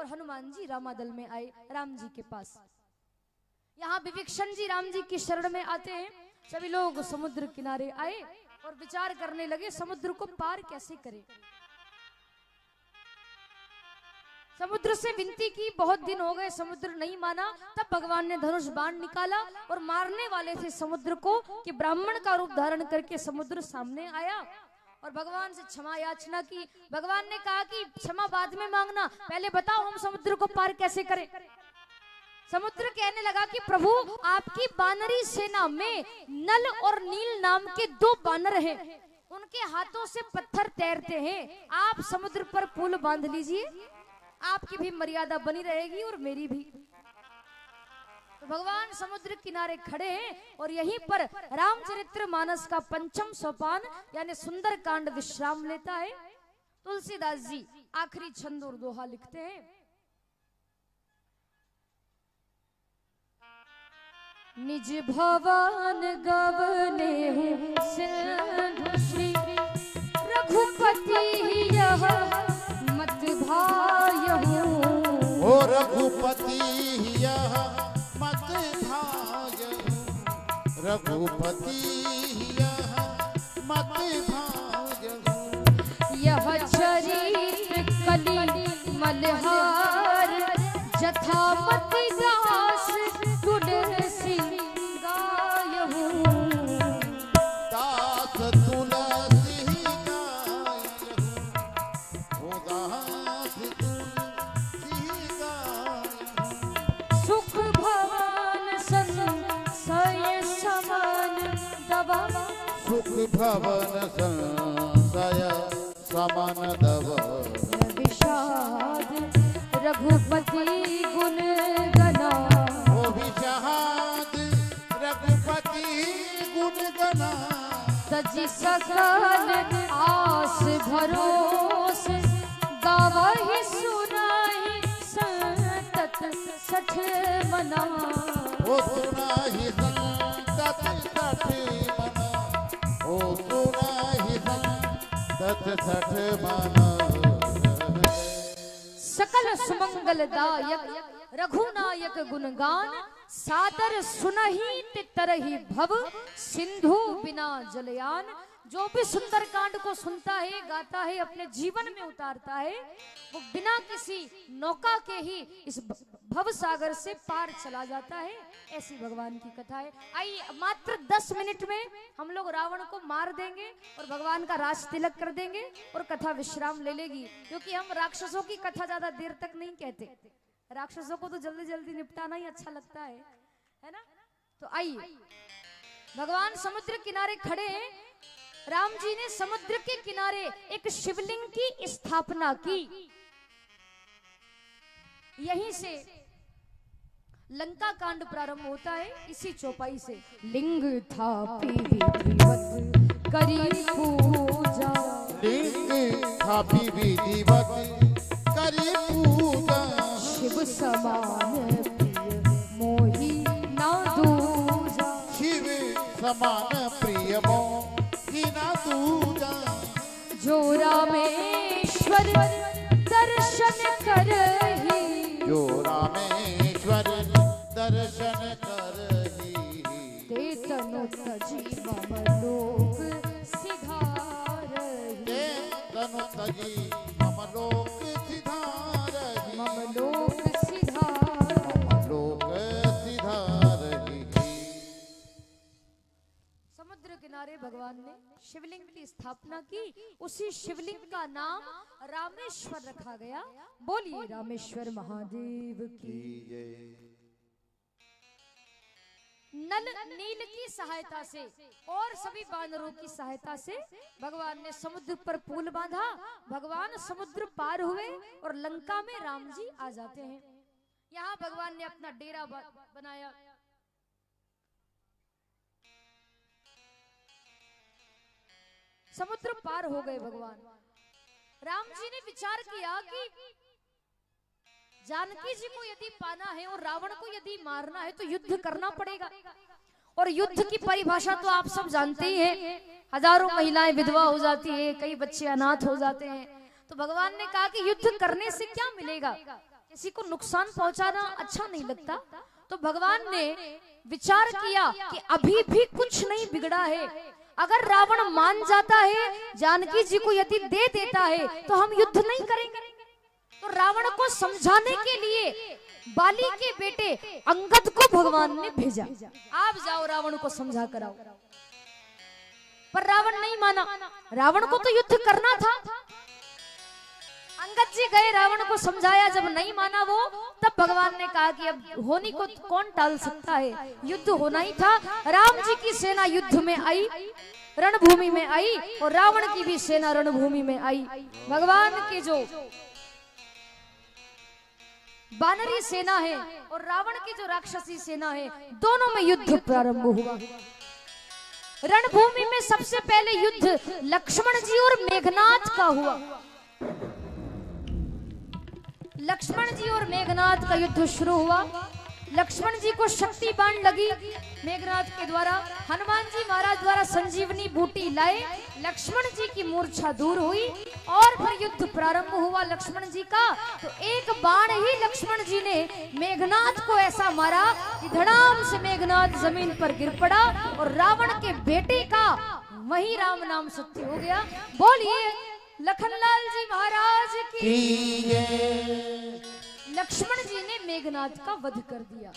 और हनुमान जी रामादल में आए राम जी के पास। यहाँ विभीषण जी राम जी की शरण में आते हैं। सभी लोग समुद्र किनारे आए और विचार करने लगे समुद्र को पार कैसे करें। समुद्र से विनती की, बहुत दिन हो गए, समुद्र नहीं माना। तब भगवान ने धनुष बाण निकाला और मारने वाले थे समुद्र को कि ब्राह्मण का रूप धारण करके समुद्र सामने आया और भगवान से क्षमा याचना की। भगवान ने कहा कि क्षमा बाद में मांगना, पहले बताओ हम समुद्र को पार कैसे करें। समुद्र कहने लगा कि प्रभु आपकी बानरी सेना में नल और नील नाम के 2 बानर हैं, उनके हाथों से पत्थर तैरते हैं। आप समुद्र पर पुल बांध लीजिए, आपकी भी मर्यादा बनी रहेगी और मेरी भी। तो भगवान समुद्र किनारे खड़े हैं और यहीं पर रामचरितमानस का 5वां सोपान यानी सुंदर कांड विश्राम लेता है। तुलसीदास जी आखिरी छंद और दोहा लिखते हैं। निज भवन गवने हूँ सिंधु श्री रघुपति यह मत भायहु। ओ रघुपति यह मत भायहु, रघुपति यह मत भायहु। यह चरित कलि मलहार जथा मति दास तुलसी गायहु। दास तुलसी गायहु, ओ दास तुलसी गायहु। सुख भवन संशय समान दवा। सुख भवन संशय समान दव। विषाद रघुपति गुण गना। ओ विषाद रघुपति गुण गना। तजी सकल आस भरोस गावहि सुनाहि संतत सठ मना। ओ सुनाहि संतत सठ मना, ओ सुनाहि संतत सठ मना। सकल सुमंगलदायक रघुनायक गुणगान सादर सुनहि तितरहि भव सिंधु बिना जलयान। जो भी सुंदरकांड को सुनता है, गाता है, अपने जीवन में उतारता है, वो बिना किसी नौका के ही इस भव सागर से पार चला जाता है। ऐसी भगवान की कथा है। आइए मात्र 10 मिनट में हम लोग रावण को मार देंगे और भगवान का राज तिलक कर देंगे और कथा विश्राम ले लेगी, क्योंकि हम राक्षसों की कथा ज्यादा देर तक नहीं कहते। राक्षसों को तो जल्दी जल्दी निपटाना ही अच्छा लगता है ना। तो आइए, भगवान समुद्र किनारे खड़े हैं। राम जी ने समुद्र के किनारे एक शिवलिंग की स्थापना की। यहीं से लंका कांड प्रारंभ होता है, इसी चौपाई से। लिंग थापी विधिवत करी पूजा। लिंग थापी विधिवत करी पूजा। शिव समान प्रिय मोहि ना दूजा। शिव समान प्रिय मोहि ना दूजा। जो रामेश्वर दर्शन करहि। जो रामेश्वर दर्शन करहि। ते तनु तजी मम लोक सिधारहि। ते तनु तजी मम लोक सिधारहि। मम लोक सिधारहि। मम लोक सिधारहि। समुद्र किनारे भगवान ने शिवलिंग की स्थापना की। उसी शिवलिंग का नाम रामेश्वर रखा गया। बोलिए रामेश्वर महादेव की। नल नील की सहायता से और सभी बानरों की सहायता से भगवान ने समुद्र पर पुल बांधा। भगवान समुद्र पार हुए और लंका में राम जी आ जाते हैं। यहाँ भगवान ने अपना डेरा बनाया। समुद्र पार हो गए भगवान। राम जी ने विचार किया कि जानकी जी को यदि पाना है और रावण को यदि मारना है तो युद्ध करना पड़ेगा। और युद्ध की परिभाषा तो आप सब जानते ही हैं। हजारों महिलाएं विधवा हो जाती है, कई बच्चे अनाथ हो जाते हैं। तो भगवान ने कहा कि युद्ध करने से क्या मिलेगा, किसी को नुकसान पहुंचाना अच्छा नहीं लगता, तो भगवान ने विचार किया कि अभी भी कुछ नहीं बिगड़ा है। अगर रावण मान जाता है, जानकी जी को यदि दे देता है, तो हम युद्ध नहीं करेंगे। तो रावण को समझाने के लिए बाली के बेटे अंगद को भगवान ने भेजा, आप जाओ रावण को समझा कर आओ। पर रावण नहीं माना, रावण को तो युद्ध करना था। अंगद जी गए, रावण को समझाया, जब नहीं माना वो, तब भगवान ने कहा कि अब होनी को कौन टाल सकता है, युद्ध होना ही था। राम जी की सेना युद्ध में आई, रणभूमि में आई, और रावण की भी सेना रणभूमि में आई। भगवान के जो वानरी सेना है और रावण की जो राक्षसी सेना है, दोनों में युद्ध प्रारंभ हुआ। रणभूमि में सबसे पहले युद्ध लक्ष्मण जी और मेघनाथ का हुआ। लक्ष्मण जी और मेघनाथ का युद्ध शुरू हुआ। लक्ष्मण जी को शक्ति बाण लगी मेघनाथ के द्वारा, हनुमान जी महाराज द्वारा संजीवनी बूटी लाए, लक्ष्मण जी की मूर्छा दूर हुई और फिर युद्ध प्रारंभ हुआ लक्ष्मण जी का। तो एक बाण ही लक्ष्मण जी ने मेघनाथ को ऐसा मारा कि धड़ाम से मेघनाथ जमीन पर गिर पड़ा और रावण के बेटे का वही राम नाम सत्य हो गया। बोलिए लखनलाल जी महाराज की जय। लक्ष्मण जी ने मेघनाथ का वध कर दिया।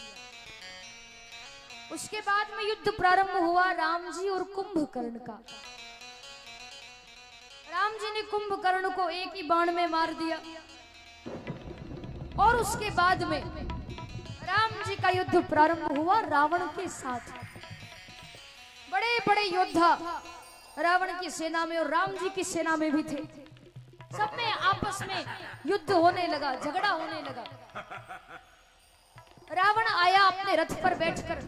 उसके बाद में युद्ध प्रारंभ हुआ राम जी और कुंभकर्ण का। राम जी ने कुंभकर्ण को एक ही बाण में मार दिया और उसके बाद में राम जी का युद्ध प्रारंभ हुआ रावण के साथ। बड़े बड़े योद्धा रावण की सेना में और राम जी की सेना में भी थे। सब में आपस में युद्ध होने लगा, झगड़ा होने लगा। रावण आया अपने रथ पर बैठकर,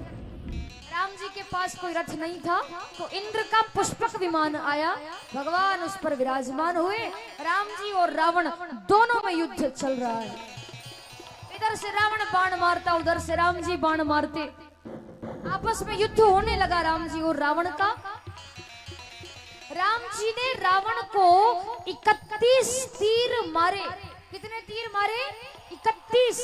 राम जी के पास कोई रथ नहीं था, तो इंद्र का पुष्पक विमान आया, भगवान उस पर विराजमान हुए। राम जी और रावण दोनों में युद्ध चल रहा है। इधर से रावण बाण मारता, उधर से राम जी बाण मारते, आपस में युद्ध होने लगा राम जी और रावण का। राम जी ने रावण को 31 तीर मारे। कितने तीर मारे? 31।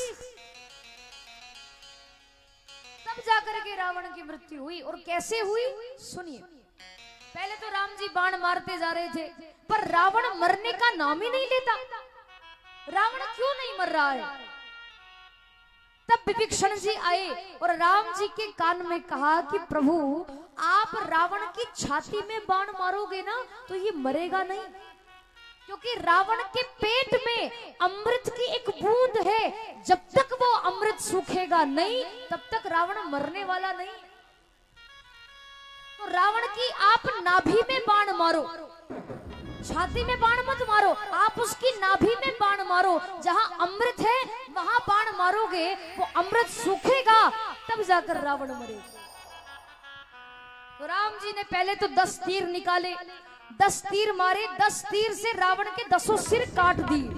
तब जाकर के रावण की मृत्यु हुई। और कैसे हुई सुनिए। पहले तो राम जी बाण मारते जा रहे थे, पर रावण मरने का नाम ही नहीं लेता। रावण क्यों नहीं मर रहा है? तब विभीषण जी आए और राम जी के कान में कहा कि प्रभु आप रावण की छाती में बाण मारोगे ना तो ये मरेगा नहीं, क्योंकि रावण के पेट में अमृत की एक बूंद है। जब तक वो अमृत सूखेगा नहीं तब तक रावण मरने वाला नहीं। तो रावण की आप नाभि में बाण मारो, छाती में बाण मत मारो, आप उसकी नाभि में बाण मारो। जहां अमृत है वहां बाण मारोगे, वो अमृत सूखेगा तब जाकर रावण मरेगा। तो राम जी ने पहले तो 10 तीर निकाले, 10 तीर मारे, 10 तीर से रावण के 10 सिर काट दिए।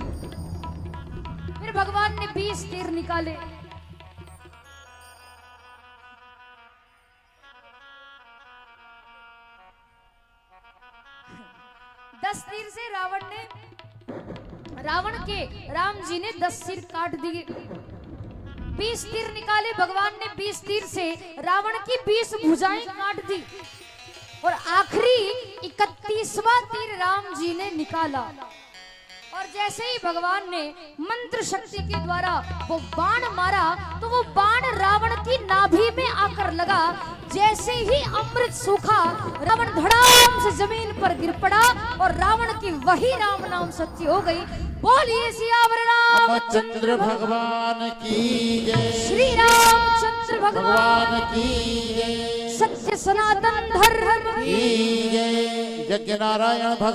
फिर भगवान ने 20 तीर निकाले, तीर से राम जी ने 10 सिर काट दिए। 20 तीर निकाले भगवान ने, 20 तीर से रावण की 20 भुजाएं काट दी। और आखिरी 31वां तीर राम जी ने निकाला। और जैसे ही भगवान ने मंत्र शक्ति के द्वारा वो बाण मारा तो वो बाण रावण की नाभि में आकर लगा। जैसे ही अमृत सूखा, रावण धड़ाम से जमीन पर गिर पड़ा और रावण की वही राम नाम सत्य हो गई। बोलिए सियावर रामचंद्र भगवान की जय। श्री रामचंद्र भगवान की जय। सत्य सनातन धर्म की जय। यज्ञ नारायण